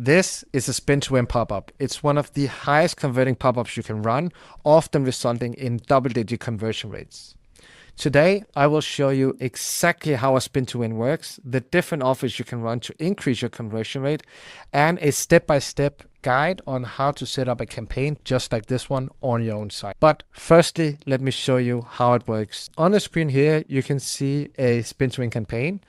This is a spin to win pop-up. It's one of the highest converting pop-ups you can run, often resulting in double-digit conversion rates. Today, I will show you exactly how a spin to win works, the different offers you can run to increase your conversion rate, and a step-by-step guide on how to set up a campaign just like this one on your own site. But firstly, let me show you how it works. On the screen here, you can see a spin to win campaign.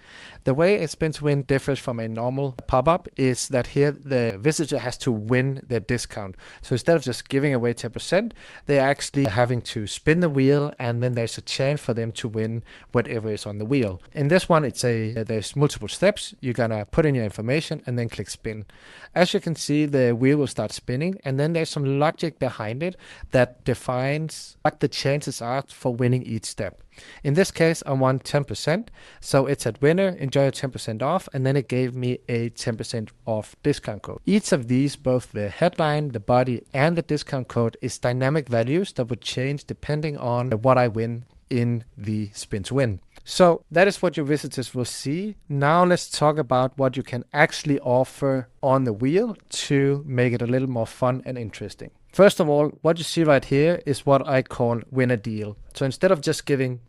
The way a spin to win differs from a normal pop-up is that here the visitor has to win their discount. So instead of just giving away 10%, they're actually having to spin the wheel, and then there's a chance for them to win whatever is on the wheel. In this one, there's multiple steps. You're gonna put in your information and then click spin. As you can see, the wheel will start spinning, and then there's some logic behind it that defines what the chances are for winning each step. In this case, I won 10%, so it said winner, enjoy your 10% off, and then it gave me a 10% off discount code. Each of these, both the headline, the body, and the discount code, is dynamic values that would change depending on what I win in the spin to win. So that is what your visitors will see. Now let's talk about what you can actually offer on the wheel to make it a little more fun and interesting. First of all, what you see right here is what I call win a deal. So instead of just giving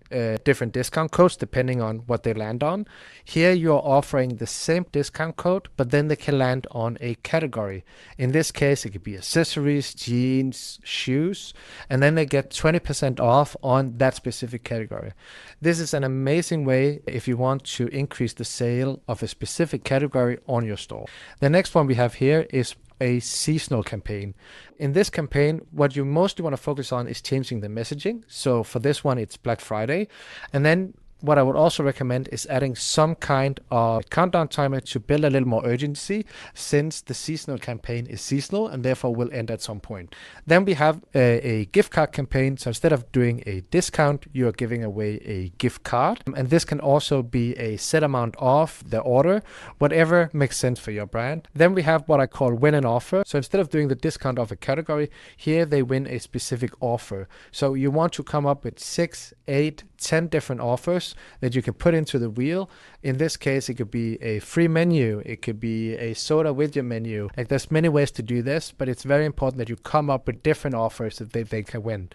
different discount codes depending on what they land on, here you're offering the same discount code, but then they can land on a category. In this case, it could be accessories, jeans, shoes, and then they get 20% off on that specific category. This is an amazing way if you want to increase the sale of a specific category on your store. The next one we have here is a seasonal campaign. In this campaign, what you mostly want to focus on is changing the messaging. So for this one, it's Black Friday. And then what I would also recommend is adding some kind of countdown timer to build a little more urgency, since the seasonal campaign is seasonal and therefore will end at some point. Then we have a gift card campaign. So instead of doing a discount, you're giving away a gift card. And this can also be a set amount off the order, whatever makes sense for your brand. Then we have what I call win an offer. So instead of doing the discount of a category, here they win a specific offer. So you want to come up with 6, 8, 10 different offers that you can put into the wheel. In this case, it could be a free menu, it could be a soda with your menu. Like, there's many ways to do this, but it's very important that you come up with different offers that they can win.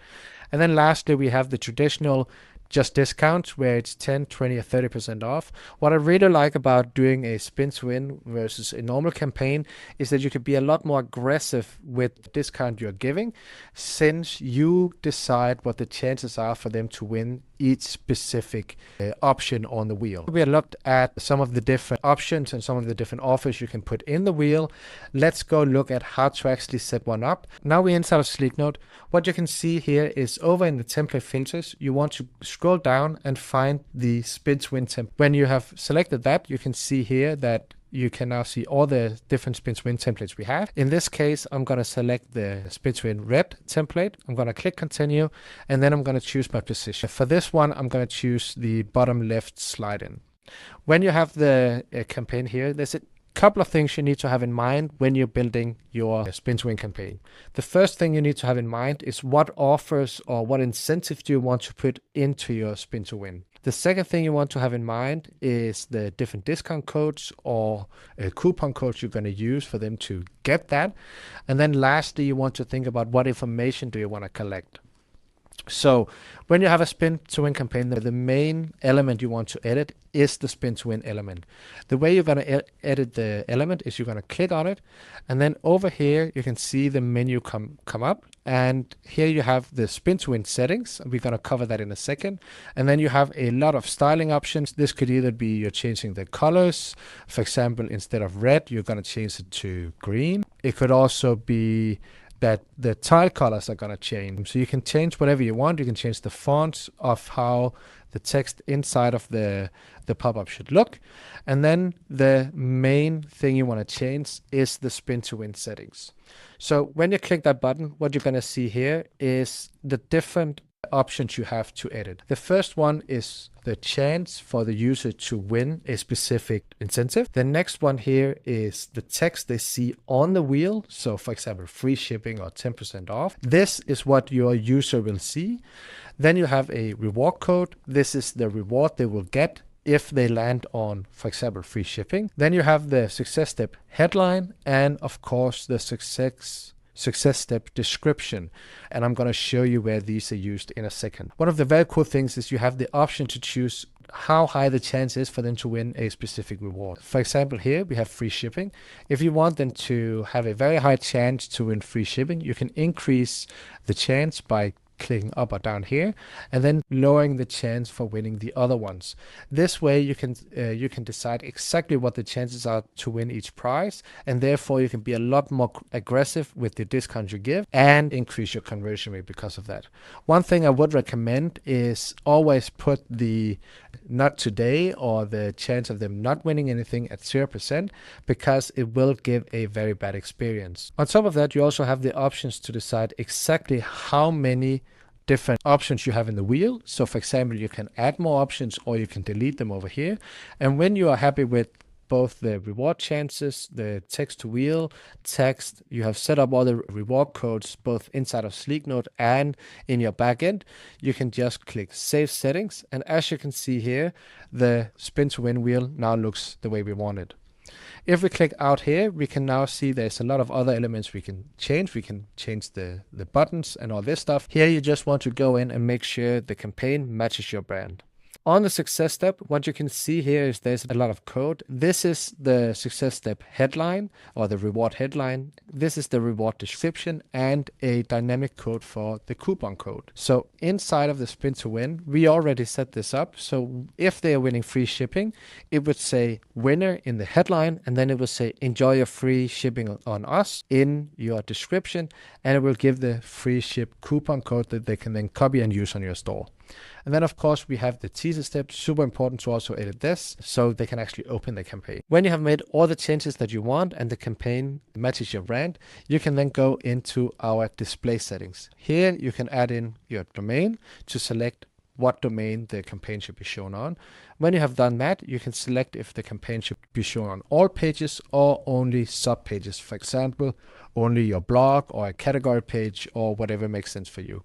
And then lastly, we have the traditional just discounts where it's 10, 20, or 30% off. What I really like about doing a spin to win versus a normal campaign is that you can be a lot more aggressive with the discount you're giving, since you decide what the chances are for them to win each specific option on the wheel. We looked at some of the different options and some of the different offers you can put in the wheel. Let's go look at how to actually set one up. Now we're inside of Sleeknote. What you can see here is over in the template filters, you want to scroll down and find the spin to win template. When you have selected that, you can see here that you can now see all the different spin to win templates we have. In this case, I'm going to select the spin to win red template. I'm going to click continue, and then I'm going to choose my position. For this one, I'm going to choose the bottom left slide in. When you have the campaign here, there's a couple of things you need to have in mind when you're building your spin to win campaign. The first thing you need to have in mind is what offers or what incentives do you want to put into your spin to win. The second thing you want to have in mind is the different discount codes or coupon codes you're going to use for them to get that. And then lastly, you want to think about what information do you want to collect. So when you have a spin to win campaign, the main element you want to edit is the spin to win element. The way you're going to edit the element is you're going to click on it, and then over here you can see the menu come up, and here you have the spin to win settings. We're going to cover that in a second. And then you have a lot of styling options. This could either be you're changing the colors. For example, instead of red, you're going to change it to green. It could also be that the tile colors are going to change. So you can change whatever you want. You can change the fonts of how the text inside of the pop-up should look. And then the main thing you want to change is the spin to win settings. So when you click that button, what you're going to see here is the different options you have to edit. The first one is the chance for the user to win a specific incentive. The next one here is the text they see on the wheel. So for example, free shipping or 10% off. This is what your user will see. Then you have a reward code. This is the reward they will get if they land on, for example, free shipping. Then you have the success step headline and of course the success step description, and I'm going to show you where these are used in a second. One of the very cool things is you have the option to choose how high the chance is for them to win a specific reward. For example, here we have free shipping. If you want them to have a very high chance to win free shipping, you can increase the chance by clicking up or down here, and then lowering the chance for winning the other ones. This way you can decide exactly what the chances are to win each prize, and therefore you can be a lot more aggressive with the discount you give and increase your conversion rate because of that. One thing I would recommend is always put the not today or the chance of them not winning anything at 0%, because it will give a very bad experience. On top of that, you also have the options to decide exactly how many different options you have in the wheel. So for example, you can add more options or you can delete them over here. And when you are happy with both the reward chances, the text to wheel, text, you have set up all the reward codes both inside of Sleeknote and in your backend, you can just click Save Settings. And as you can see here, the spin to win wheel now looks the way we want it. If we click out here, we can now see there's a lot of other elements we can change. We can change the buttons and all this stuff. Here you just want to go in and make sure the campaign matches your brand. On the success step, what you can see here is there's a lot of code. This is the success step headline or the reward headline. This is the reward description and a dynamic code for the coupon code. So inside of the spin to win, we already set this up. So if they are winning free shipping, it would say winner in the headline, and then it will say enjoy your free shipping on us in your description, and it will give the free ship coupon code that they can then copy and use on your store. And then of course we have the teaser step. Super important to also edit this so they can actually open the campaign. When you have made all the changes that you want and the campaign matches your brand, you can then go into our display settings. Here you can add in your domain to select what domain the campaign should be shown on. When you have done that, you can select if the campaign should be shown on all pages or only sub pages. For example, only your blog or a category page or whatever makes sense for you.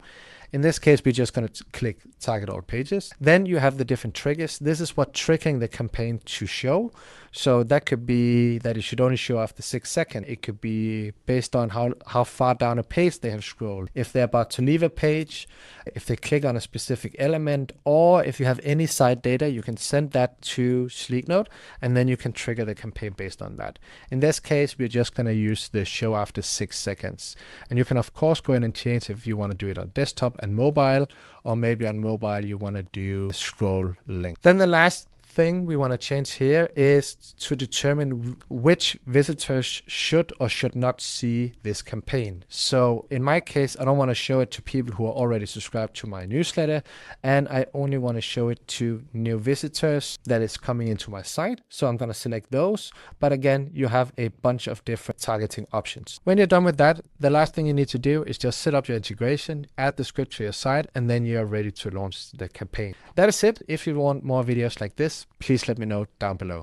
In this case, we're just going to click target all pages. Then you have the different triggers. This is what triggering the campaign to show. So that could be that it should only show after 6 seconds. It could be based on how far down a page they have scrolled. If they're about to leave a page, if they click on a specific element, or if you have any site data, you can send that to Sleeknote and then you can trigger the campaign based on that. In this case, we're just going to use the show after 6 seconds. And you can of course go in and change if you want to do it on desktop and mobile, or maybe on mobile you want to do scroll length. Then the last thing we want to change here is to determine which visitors should or should not see this campaign. So in my case, I don't want to show it to people who are already subscribed to my newsletter, and I only want to show it to new visitors that is coming into my site. So I'm going to select those. But again, you have a bunch of different targeting options. When you're done with that, the last thing you need to do is just set up your integration, add the script to your site, and then you're ready to launch the campaign. That is it. If you want more videos like this, please let me know down below.